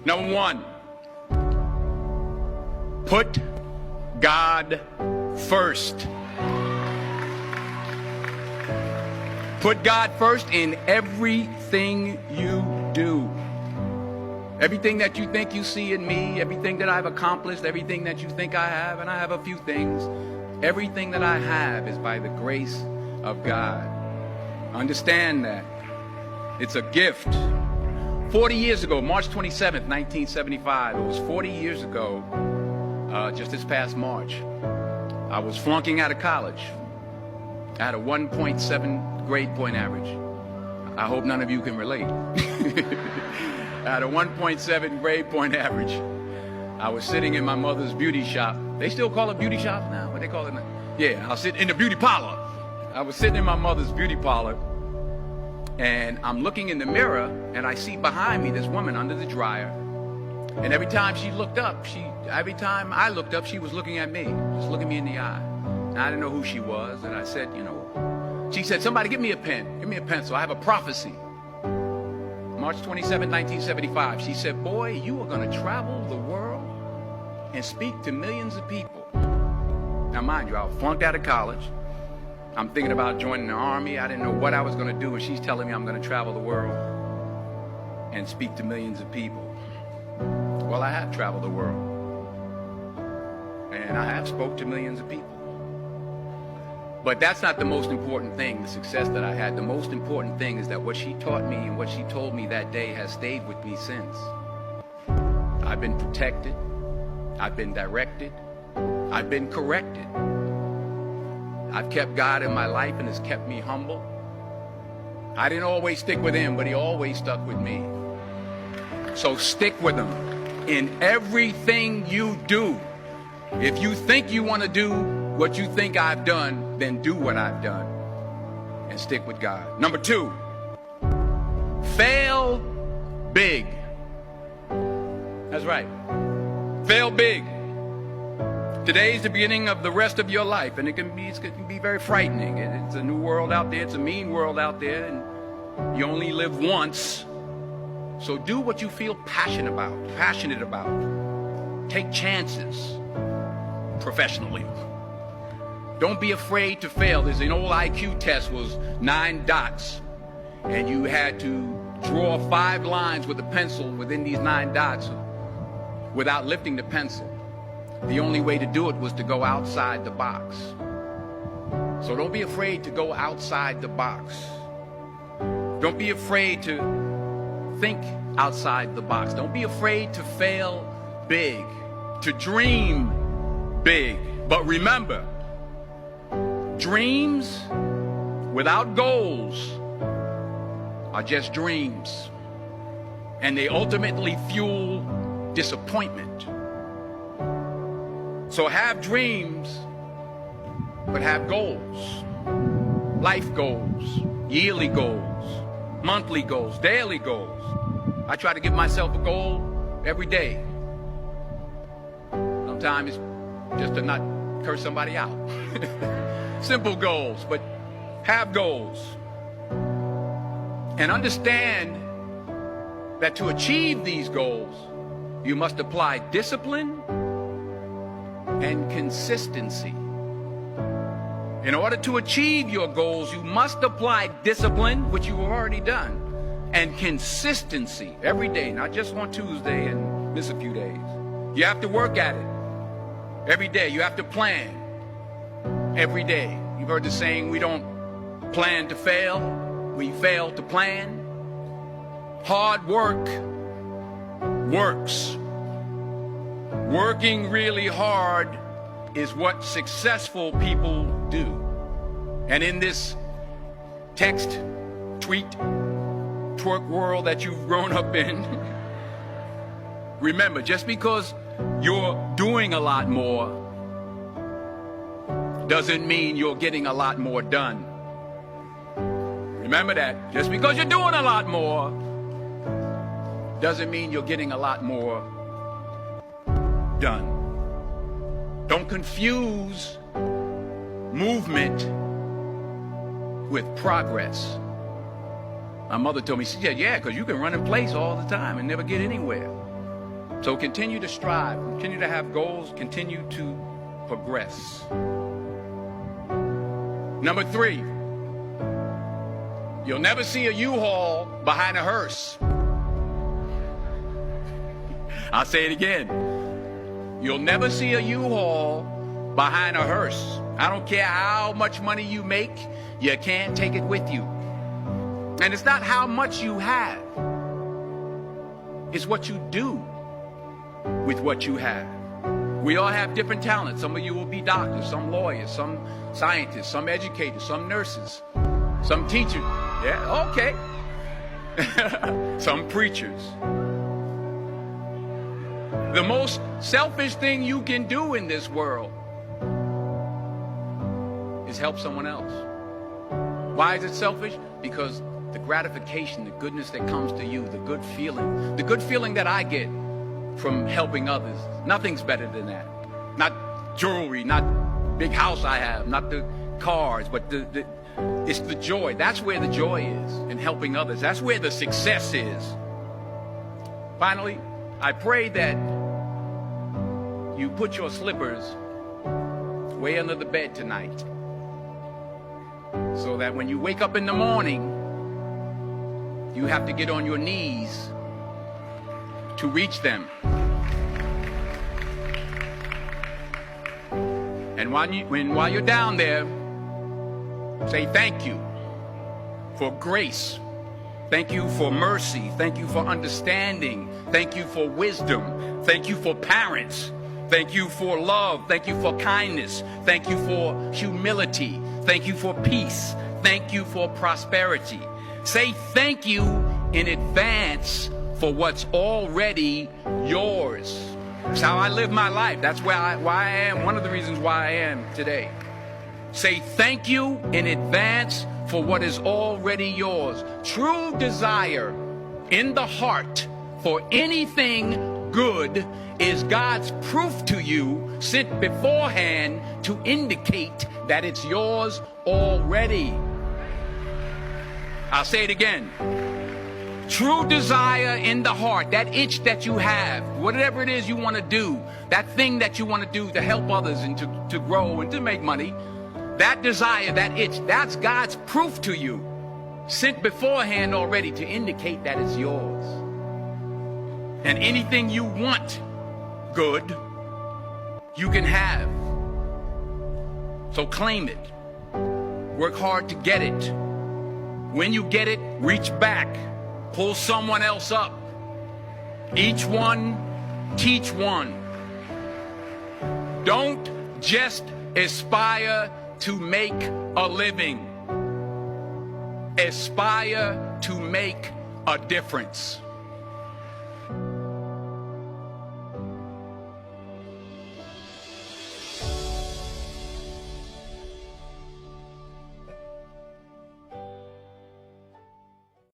Number one, put God first. Put God first in everything you do. Everything that you think you see in me, everything that I've accomplished, everything that you think I have, and I have a few things, everything that I have is by the grace of God. Understand that. It's a gift. 40 years ago, March 27th, 1975, it was 40 years ago, just this past March, I was flunking out of college. I had a 1.7 grade point average. I hope none of you can relate. I had a 1.7 grade point average. I was sitting in my mother's beauty shop. They still call it beauty shop now? What they call it now? Yeah, I'll sit in the beauty parlor. I was sitting in my mother's beauty parlor, and I'm looking in the mirror, and I see behind me this woman under the dryer. And every time she looked up, every time I looked up, she was looking at me, just looking me in the eye. And I didn't know who she was, and I said, she said, somebody give me a pen, give me a pencil, I have a prophecy. March 27, 1975, she said, boy, you are going to travel the world and speak to millions of people. Now, mind you, I flunked out of college. I'm thinking about joining the army. I didn't know what I was going to do, and she's telling me I'm going to travel the world and speak to millions of people. Well, I have traveled the world, and I have spoke to millions of people. But that's not the most important thing, the success that I had. The most important thing is that what she taught me and what she told me that day has stayed with me since. I've been protected. I've been directed. I've been corrected. I've kept God in my life, and has kept me humble. I didn't always stick with him, but he always stuck with me. So stick with him in everything you do. If you think you want to do what you think I've done, then do what I've done and stick with God. Number two, fail big. That's right. Fail big. Today's the beginning of the rest of your life, and it can be very frightening. It's a new world out there. It's a mean world out there, and you only live once. So do what you feel passionate about. Take chances professionally. Don't be afraid to fail. There's an old IQ test, was 9 dots, and you had to draw 5 lines with a pencil within these 9 dots without lifting the pencil. The only way to do it was to go outside the box. So don't be afraid to go outside the box. Don't be afraid to think outside the box. Don't be afraid to fail big, to dream big. But remember, dreams without goals are just dreams, and they ultimately fuel disappointment. So have dreams, but have goals. Life goals, yearly goals, monthly goals, daily goals. I try to give myself a goal every day. Sometimes it's just to not curse somebody out. Simple goals, but have goals. And understand that to achieve these goals, you must apply discipline and consistency. In order to achieve your goals, you must apply discipline, which you've already done, and consistency every day, not just on Tuesday and miss a few days. You have to work at it every day. You have to plan every day. You've heard the saying, we don't plan to fail, we fail to plan. Hard work works. Working really hard is what successful people do. And in this text, tweet, twerk world that you've grown up in, remember, just because you're doing a lot more doesn't mean you're getting a lot more done. Remember that. Just because you're doing a lot more doesn't mean you're getting a lot more done. Don't confuse movement with progress. My mother told me, she said, yeah, because you can run in place all the time and never get anywhere. So continue to strive, continue to have goals, continue to progress. Number 3, you'll never see a U-Haul behind a hearse. I'll say it again. You'll never see a U-Haul behind a hearse. I don't care how much money you make, you can't take it with you. And it's not how much you have. It's what you do with what you have. We all have different talents. Some of you will be doctors, some lawyers, some scientists, some educators, some nurses, some teachers. Yeah, okay. Some preachers. The most selfish thing you can do in this world is help someone else. Why is it selfish? Because the gratification, the goodness that comes to you, the good feeling that I get from helping others, nothing's better than that. Not jewelry, not big house I have, not the cars, but it's the joy. That's where the joy is, in helping others. That's where the success is. Finally, I pray that you put your slippers way under the bed tonight, so that when you wake up in the morning, you have to get on your knees to reach them. And while you're down there, say thank you for grace. Thank you for mercy. Thank you for understanding. Thank you for wisdom. Thank you for parents. Thank you for love. Thank you for kindness. Thank you for humility. Thank you for peace. Thank you for prosperity. Say thank you in advance for what's already yours. That's how I live my life. That's why I am. One of the reasons why I am today. Say thank you in advance for what is already yours. True desire in the heart for anything good is God's proof to you, sent beforehand to indicate that it's yours already. I'll say it again. True desire in the heart, that itch that you have, whatever it is you want to do, that thing that you want to do to help others and to grow and to make money, that desire, that itch, that's God's proof to you, sent beforehand already to indicate that it's yours. And anything you want good, you can have. So claim it. Work hard to get it. When you get it, reach back. Pull someone else up. Each one, teach one. Don't just aspire to make a living. Aspire to make a difference.